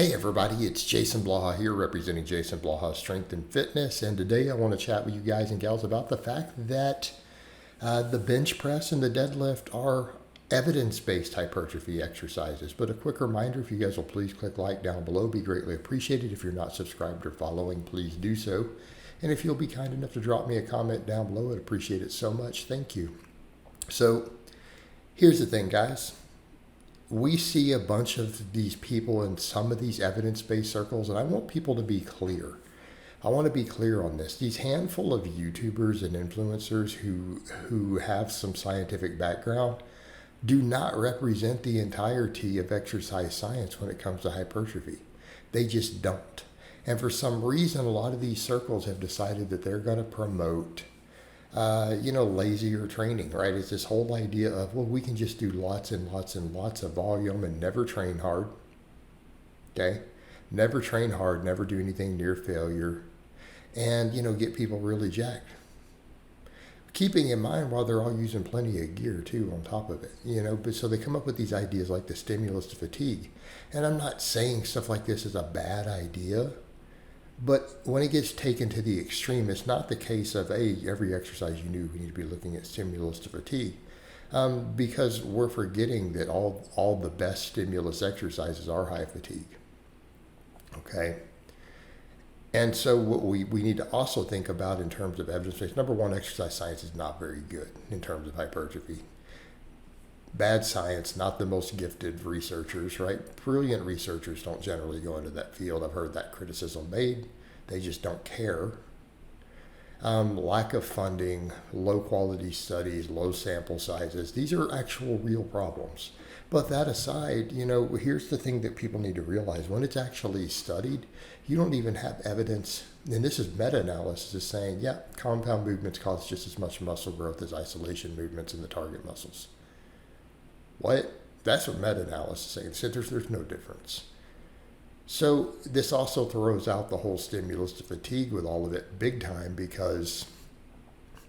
Hey everybody, it's Jason Blaha here representing Jason Blaha Strength and Fitness, and today I want to chat with you guys and gals about the fact that the bench press and the deadlift are evidence-based hypertrophy exercises. But a quick reminder, if you guys will please click like down below, be greatly appreciated. If you're not subscribed or following, please do so. And if you'll be kind enough to drop me a comment down below, I'd appreciate it so much. Thank you. So here's the thing, guys. We see a bunch of these people in some of these evidence-based circles, and I want people to be clear. I want to be clear on this. These handful of YouTubers and influencers who have some scientific background do not represent the entirety of exercise science when it comes to hypertrophy. They just don't. And for some reason, a lot of these circles have decided that they're going to promote lazier training, right? It's this whole idea of, well, we can just do lots and lots and lots of volume and never train hard. Okay? Never train hard, never do anything near failure, and, get people really jacked. Keeping in mind while they're all using plenty of gear too on top of it, but so they come up with these ideas like the stimulus to fatigue. And I'm not saying stuff like this is a bad idea. But when it gets taken to the extreme, it's not the case of, hey, every exercise you do, we need to be looking at stimulus to fatigue. Because we're forgetting that all the best stimulus exercises are high fatigue. Okay? And so what we need to also think about in terms of evidence-based, number one, exercise science is not very good in terms of hypertrophy. Bad science, not the most gifted researchers, right? Brilliant researchers don't generally go into that field. I've heard that criticism made. They just don't care. Lack of funding, low quality studies, low sample sizes. These are actual real problems. But that aside, here's the thing that people need to realize. When it's actually studied, you don't even have evidence, and this is meta-analysis, is saying, yeah, compound movements cause just as much muscle growth as isolation movements in the target muscles. What? That's what meta-analysis is saying. There's no difference. So this also throws out the whole stimulus to fatigue with all of it big time, because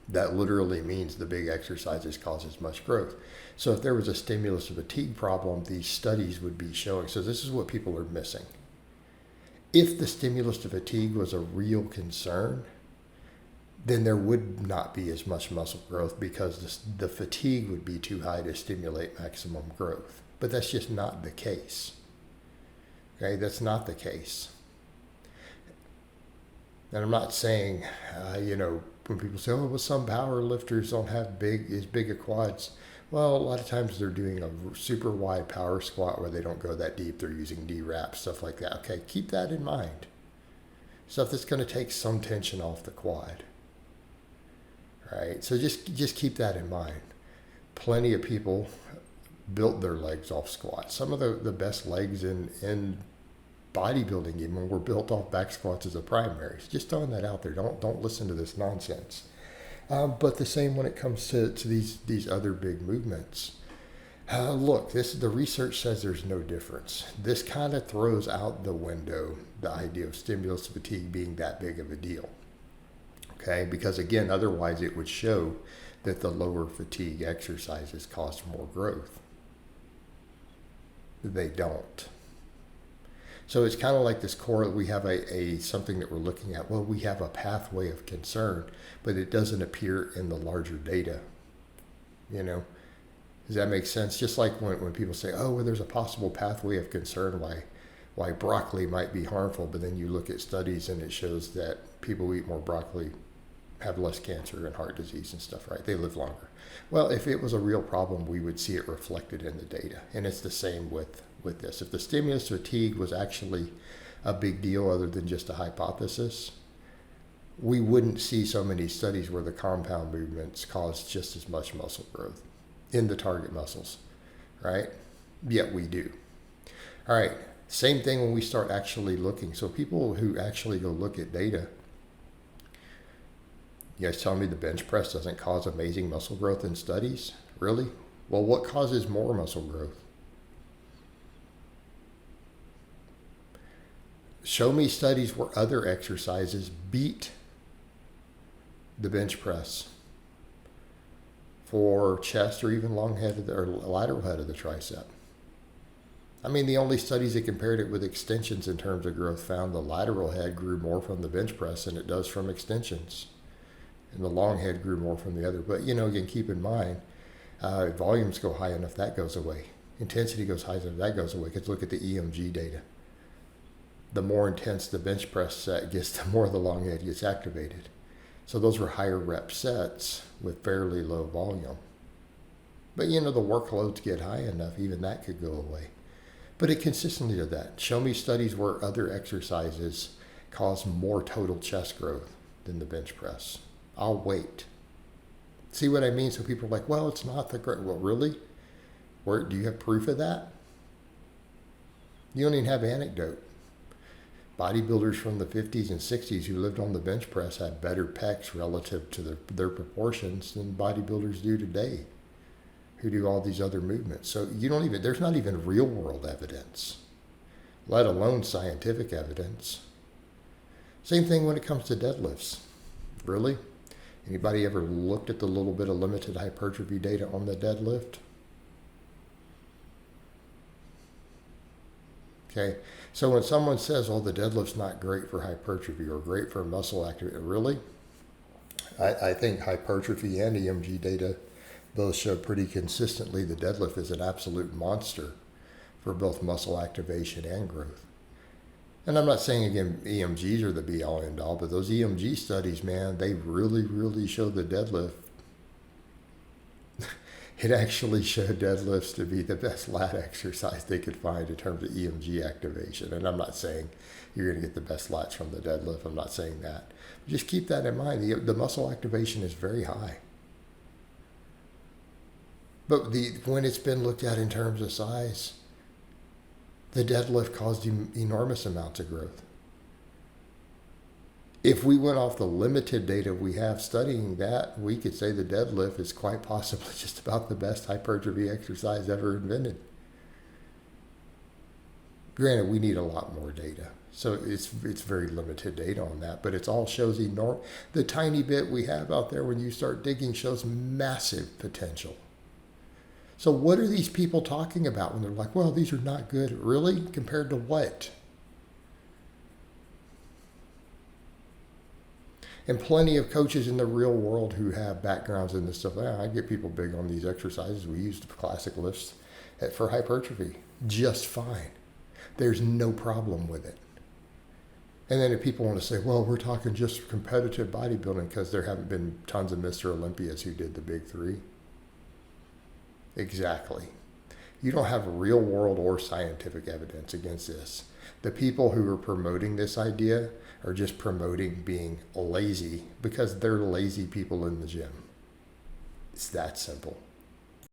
that literally means the big exercises cause as much growth. So if there was a stimulus to fatigue problem, these studies would be showing. So this is what people are missing. If the stimulus to fatigue was a real concern, then there would not be as much muscle growth, because the fatigue would be too high to stimulate maximum growth. But that's just not the case. Okay, that's not the case. And I'm not saying, when people say, oh, well, some power lifters don't have as big a quads. Well, a lot of times they're doing a super wide power squat where they don't go that deep. They're using D-wraps, stuff like that. Okay, keep that in mind. Stuff that's going to take some tension off the quad. Right, so just keep that in mind. Plenty of people built their legs off squats. Some of the best legs in bodybuilding even were built off back squats as a primary. Just throwing that out there. Don't listen to this nonsense. But the same when it comes to these other big movements. Look, the research says there's no difference. This kind of throws out the window the idea of stimulus to fatigue being that big of a deal. Okay, because again, otherwise it would show that the lower fatigue exercises cause more growth. They don't. So it's kind of like this core, we have a something that we're looking at. Well, we have a pathway of concern, but it doesn't appear in the larger data. Does that make sense? Just like when people say, oh, well, there's a possible pathway of concern why broccoli might be harmful, but then you look at studies and it shows that people who eat more broccoli have less cancer and heart disease and stuff, right? They live longer. Well, if it was a real problem, we would see it reflected in the data. And it's the same with this. If the stimulus fatigue was actually a big deal other than just a hypothesis, we wouldn't see so many studies where the compound movements cause just as much muscle growth in the target muscles, right? Yet we do. All right, same thing when we start actually looking. So people who actually go look at data, you guys telling me the bench press doesn't cause amazing muscle growth in studies? Really? Well, what causes more muscle growth? Show me studies where other exercises beat the bench press for chest or even long head or lateral head of the tricep. I mean, the only studies that compared it with extensions in terms of growth found the lateral head grew more from the bench press than it does from extensions. And the long head grew more from the other. But, again, keep in mind, volumes go high enough, that goes away. Intensity goes high enough, that goes away. Because look at the EMG data. The more intense the bench press set gets, the more the long head gets activated. So those were higher rep sets with fairly low volume. But, the workloads get high enough, even that could go away. But it consistently did that. Show me studies where other exercises cause more total chest growth than the bench press. I'll wait. See what I mean? So people are like, well, it's not the great. Well, really? Where do you have proof of that? You don't even have anecdote. Bodybuilders from the 50s and 60s who lived on the bench press had better pecs relative to their proportions than bodybuilders do today, who do all these other movements. So there's not even real world evidence, let alone scientific evidence. Same thing when it comes to deadlifts. Really? Anybody ever looked at the little bit of limited hypertrophy data on the deadlift? Okay, so when someone says, oh, the deadlift's not great for hypertrophy or great for muscle activity, really? I think hypertrophy and EMG data both show pretty consistently the deadlift is an absolute monster for both muscle activation and growth. And I'm not saying, again, EMGs are the be-all, end-all, but those EMG studies, man, they really, really show the deadlift. It actually showed deadlifts to be the best lat exercise they could find in terms of EMG activation. And I'm not saying you're going to get the best lats from the deadlift. I'm not saying that. Just keep that in mind. The muscle activation is very high. But when it's been looked at in terms of size, the deadlift caused enormous amounts of growth. If we went off the limited data we have studying that, we could say the deadlift is quite possibly just about the best hypertrophy exercise ever invented. Granted, we need a lot more data. So it's very limited data on that, but it all shows the tiny bit we have out there when you start digging shows massive potential. So what are these people talking about when they're like, well, these are not good? Really? Compared to what? And plenty of coaches in the real world who have backgrounds in this stuff. I get people big on these exercises. We use the classic lifts for hypertrophy just fine. There's no problem with it. And then if people want to say, well, we're talking just competitive bodybuilding because there haven't been tons of Mr. Olympias who did the big three. Exactly. You don't have real world or scientific evidence against this. The people who are promoting this idea are just promoting being lazy because they're lazy people in the gym. It's that simple.